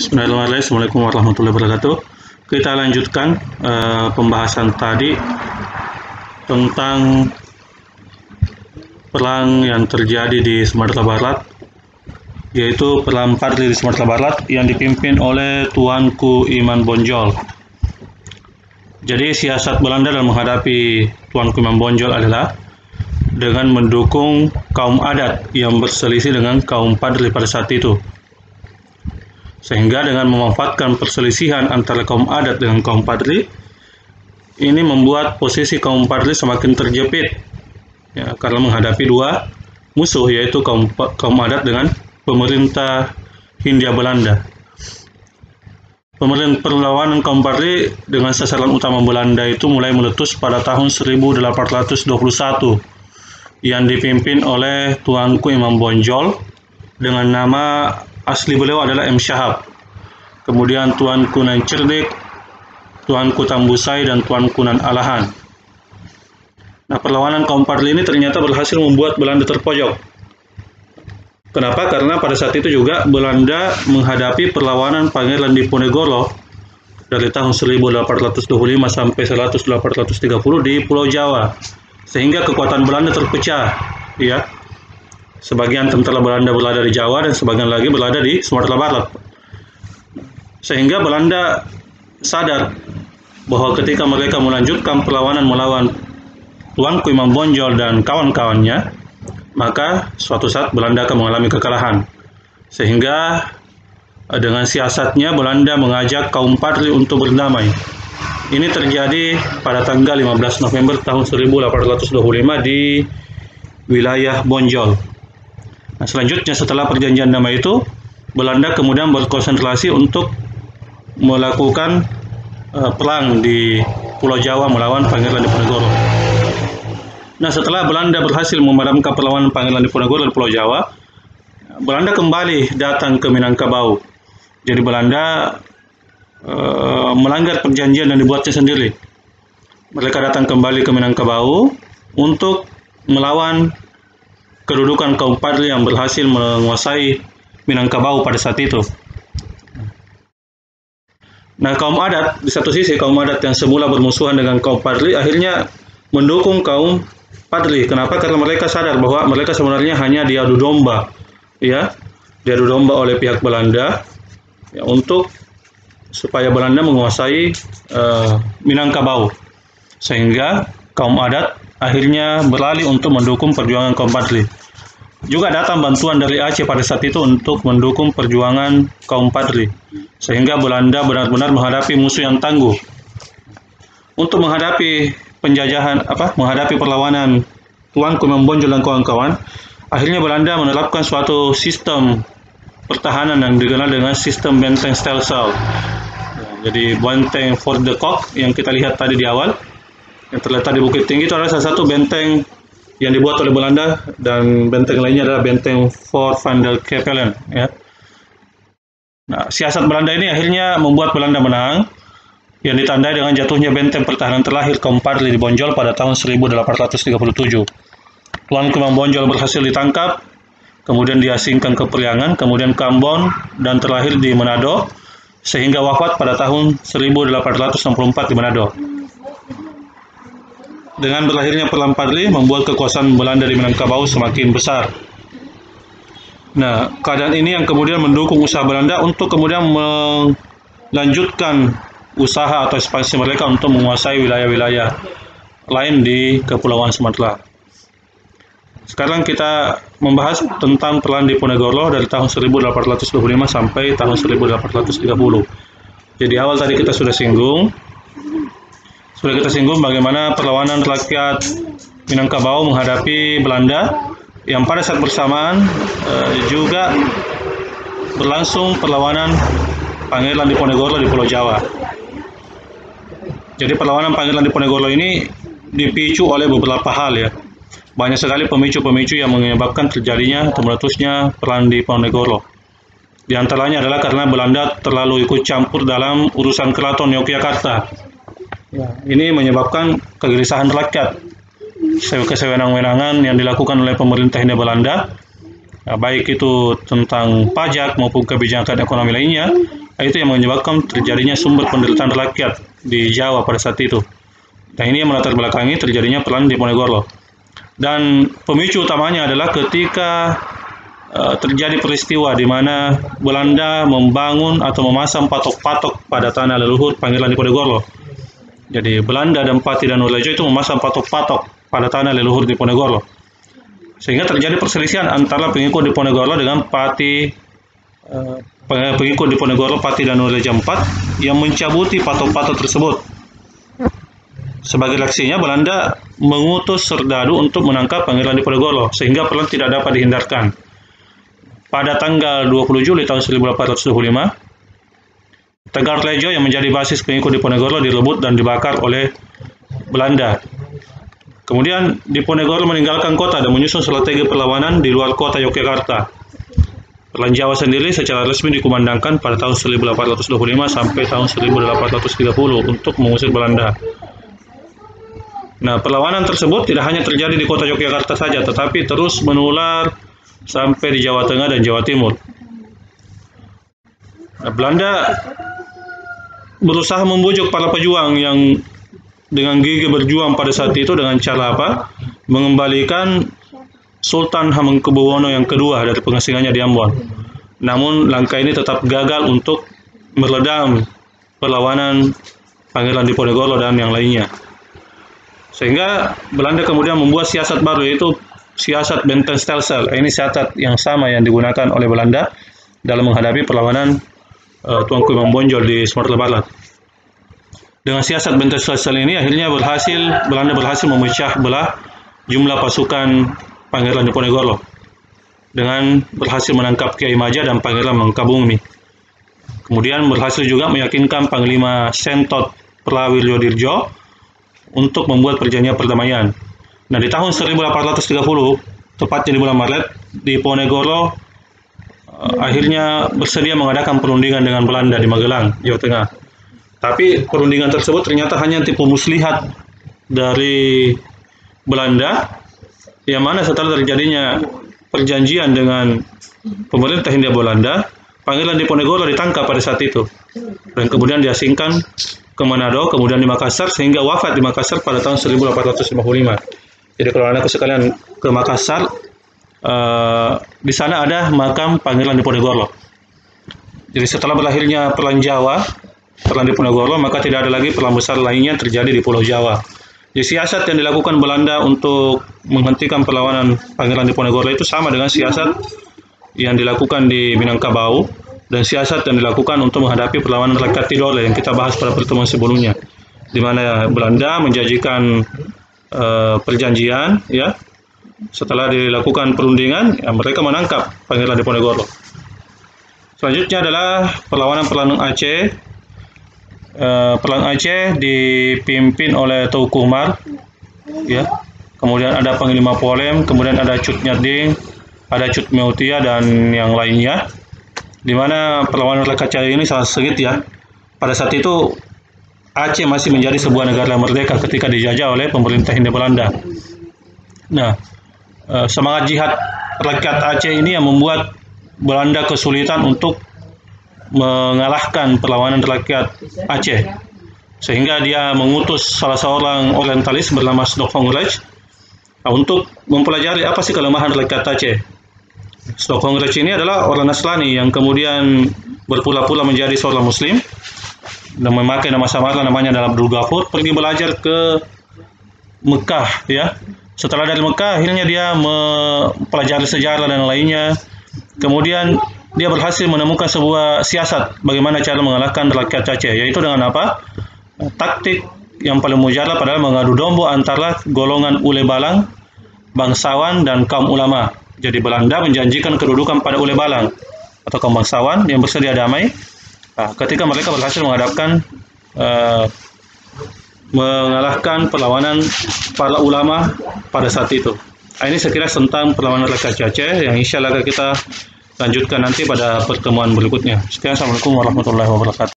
Bismillahirrahmanirrahim. Assalamualaikum warahmatullahi wabarakatuh. Kita lanjutkan pembahasan tadi tentang perang yang terjadi di Sumatera Barat, yaitu perang Padri di Sumatera Barat yang dipimpin oleh Tuanku Iman Bonjol. Jadi siasat Belanda dalam menghadapi Tuanku Iman Bonjol adalah dengan mendukung kaum adat yang berselisih dengan kaum Padri pada saat itu. Sehingga dengan memanfaatkan perselisihan antara kaum adat dengan kaum Padri, ini membuat posisi kaum Padri semakin terjepit, ya, karena menghadapi dua musuh, yaitu kaum adat dengan pemerintah Hindia Belanda. Perlawanan kaum Padri dengan sasaran utama Belanda itu mulai meletus pada tahun 1821 yang dipimpin oleh Tuanku Imam Bonjol dengan nama asli beliau adalah M. Syahab. Kemudian Tuanku Nan Cerdik, Tuanku Tambusai, dan Tuanku Nan Alahan. Nah, perlawanan kaum Padri ini ternyata berhasil membuat Belanda terpojok. Kenapa? Karena pada saat itu juga Belanda menghadapi perlawanan Pangeran Diponegoro dari tahun 1825 sampai 1830 di Pulau Jawa. Sehingga kekuatan Belanda terpecah, ya. Sebagian tentara Belanda berada di Jawa dan sebagian lagi berada di Sumatera Barat. Sehingga Belanda sadar bahwa ketika mereka melanjutkan perlawanan melawan Tuanku Imam Bonjol dan kawan-kawannya, maka suatu saat Belanda akan mengalami kekalahan. Sehingga dengan siasatnya Belanda mengajak kaum Padri untuk berdamai. Ini terjadi pada tanggal 15 November tahun 1825 di wilayah Bonjol. Nah, selanjutnya setelah perjanjian damai itu, Belanda kemudian berkonsentrasi untuk melakukan perang di Pulau Jawa melawan Pangeran Diponegoro. Nah, setelah Belanda berhasil memadamkan perlawanan Pangeran Diponegoro di Pulau Jawa, Belanda kembali datang ke Minangkabau. Jadi Belanda melanggar perjanjian dan dibuatnya sendiri. Mereka datang kembali ke Minangkabau untuk melawan kedudukan kaum Padri yang berhasil menguasai Minangkabau pada saat itu. Nah, kaum adat, di satu sisi kaum adat yang semula bermusuhan dengan kaum Padri akhirnya mendukung kaum Padri. Kenapa? Karena mereka sadar bahwa mereka sebenarnya hanya diadu domba, ya, diadu domba oleh pihak Belanda, ya, untuk supaya Belanda menguasai Minangkabau. Sehingga kaum adat akhirnya beralih untuk mendukung perjuangan kaum Padri. Juga datang bantuan dari Aceh pada saat itu untuk mendukung perjuangan kaum Padri. Sehingga Belanda benar-benar menghadapi musuh yang tangguh. Untuk menghadapi menghadapi perlawanan Tuanku Imam Bonjol dan kawan-kawan, akhirnya Belanda menerapkan suatu sistem pertahanan yang dikenal dengan sistem benteng Stelsel. Jadi benteng Fort de Kock yang kita lihat tadi di awal, yang terletak di Bukit Tinggi, itu adalah salah satu benteng yang dibuat oleh Belanda, dan benteng lainnya adalah benteng Fort van der Capellen, ya. Nah, siasat Belanda ini akhirnya membuat Belanda menang, yang ditandai dengan jatuhnya benteng pertahanan terakhir kaum Padri di Bonjol pada tahun 1837. Tuanku Imam Bonjol berhasil ditangkap, kemudian diasingkan ke Priangan, kemudian ke Ambon, dan terakhir di Manado, sehingga wafat pada tahun 1864 di Manado. Dengan berakhirnya perang Padri membuat kekuasaan Belanda di Minangkabau semakin besar. Nah, keadaan ini yang kemudian mendukung usaha Belanda untuk kemudian melanjutkan usaha atau ekspansi mereka untuk menguasai wilayah-wilayah lain di Kepulauan Sumatera. Sekarang kita membahas tentang perang Diponegoro dari tahun 1825 sampai tahun 1830. Jadi awal tadi kita sudah singgung bagaimana perlawanan rakyat Minangkabau menghadapi Belanda, yang pada saat bersamaan juga berlangsung perlawanan Pangeran Diponegoro di Pulau Jawa. Jadi perlawanan Pangeran Diponegoro ini dipicu oleh beberapa hal, ya. Banyak sekali pemicu-pemicu yang menyebabkan terjadinya atau meletusnya perang Diponegoro. Di antaranya adalah karena Belanda terlalu ikut campur dalam urusan keraton Yogyakarta. Ya, ini menyebabkan kegelisahan rakyat, kesewenang-wenangan yang dilakukan oleh pemerintah Hindia Belanda, baik itu tentang pajak maupun kebijakan ekonomi lainnya, Itu yang menyebabkan terjadinya sumber penderitaan rakyat di Jawa pada saat itu. Dan ini yang melatar belakangi terjadinya Perang Diponegoro. Dan pemicu utamanya adalah ketika terjadi peristiwa di mana Belanda membangun atau memasang patok-patok pada tanah leluhur Pangeran Diponegoro. Jadi Belanda dan Pati Danurejo itu memasang patok-patok pada tanah leluhur Diponegoro. Sehingga terjadi perselisihan antara pengikut Diponegoro dengan pengikut Diponegoro Pati Danurejo IV yang mencabuti patok-patok tersebut. Sebagai reaksinya, Belanda mengutus serdadu untuk menangkap Pangeran Diponegoro, sehingga perang tidak dapat dihindarkan. Pada tanggal 20 Juli tahun 1825, Tegarrejo yang menjadi basis pengikut Diponegoro direbut dan dibakar oleh Belanda. Kemudian Diponegoro meninggalkan kota dan menyusun strategi perlawanan di luar kota Yogyakarta. Perang Jawa sendiri secara resmi dikumandangkan pada tahun 1825 sampai tahun 1830 untuk mengusir Belanda. Nah, perlawanan tersebut tidak hanya terjadi di kota Yogyakarta saja, tetapi terus menular sampai di Jawa Tengah dan Jawa Timur. Nah, Belanda berusaha membujuk para pejuang yang dengan gigih berjuang pada saat itu dengan cara apa? Mengembalikan Sultan Hamengkubuwono yang kedua dari pengasingannya di Ambon. Namun langkah ini tetap gagal untuk meredam perlawanan Pangeran Diponegoro dan yang lainnya. Sehingga Belanda kemudian membuat siasat baru, yaitu siasat Benteng-Stelsel. Ini siasat yang sama yang digunakan oleh Belanda dalam menghadapi perlawanan Tuanku Imam Bonjol di Sumatera Barat. Dengan siasat Benteng-Stelsel ini akhirnya Belanda berhasil memecah belah jumlah pasukan Pangeran Diponegoro dengan berhasil menangkap Kiai Maja dan Pangeran Mangkabumi. Kemudian berhasil juga meyakinkan Panglima Sentot Prawirjodirjo untuk membuat perjanjian perdamaian. Nah, di tahun 1830, tepatnya di bulan Maret, Diponegoro akhirnya bersedia mengadakan perundingan dengan Belanda di Magelang, Jawa Tengah. Tapi perundingan tersebut ternyata hanya tipu muslihat dari Belanda, yang mana setelah terjadinya perjanjian dengan pemerintah Hindia Belanda, Pangeran Diponegoro ditangkap pada saat itu dan kemudian diasingkan ke Manado, kemudian di Makassar, sehingga wafat di Makassar pada tahun 1855. Jadi kalau anakku sekalian ke Makassar, di sana ada makam Pangeran Diponegoro. Jadi setelah berakhirnya Perang Jawa, Perang Diponegoro, maka tidak ada lagi perang besar lainnya terjadi di Pulau Jawa. Jadi siasat yang dilakukan Belanda untuk menghentikan perlawanan Pangeran Diponegoro itu sama dengan siasat yang dilakukan di Minangkabau dan siasat yang dilakukan untuk menghadapi perlawanan rakyat Tidore yang kita bahas pada pertemuan sebelumnya, di mana Belanda menjanjikan perjanjian, ya. Setelah dilakukan perundingan, ya, mereka menangkap Pangeran Diponegoro. Selanjutnya adalah perlawanan Aceh. Perang Aceh dipimpin oleh Teuku Umar, ya. Kemudian ada Panglima Polem, kemudian ada Cut Nyading, ada Cut Meutia dan yang lainnya. Di mana perlawanan rakyat Aceh ini sangat sengit, ya. Pada saat itu Aceh masih menjadi sebuah negara merdeka ketika dijajah oleh pemerintah Hindia Belanda. Nah, semangat jihad rakyat Aceh ini yang membuat Belanda kesulitan untuk mengalahkan perlawanan rakyat Aceh, sehingga dia mengutus salah seorang orientalis bernama Sdokongrej untuk mempelajari apa sih kelemahan rakyat Aceh. Sdokongrej ini adalah orang Nasrani yang kemudian berpura-pura menjadi seorang Muslim dan memakai nama samaran, namanya adalah Abdul Ghafur, pergi belajar ke Mekah, ya. Setelah dari Mekah, akhirnya dia mempelajari sejarah dan lainnya. Kemudian dia berhasil menemukan sebuah siasat bagaimana cara mengalahkan rakyat Aceh, yaitu dengan apa? Taktik yang paling mujarab adalah mengadu domba antara golongan ule balang, bangsawan, dan kaum ulama. Jadi Belanda menjanjikan kedudukan pada ule balang atau kaum bangsawan yang bersedia damai. Nah, ketika mereka berhasil mengalahkan perlawanan para ulama pada saat itu. Nah, ini sekilas tentang perlawanan rakyat Aceh yang insya Allah kita lanjutkan nanti pada pertemuan berikutnya. Sekian, assalamualaikum warahmatullahi wabarakatuh.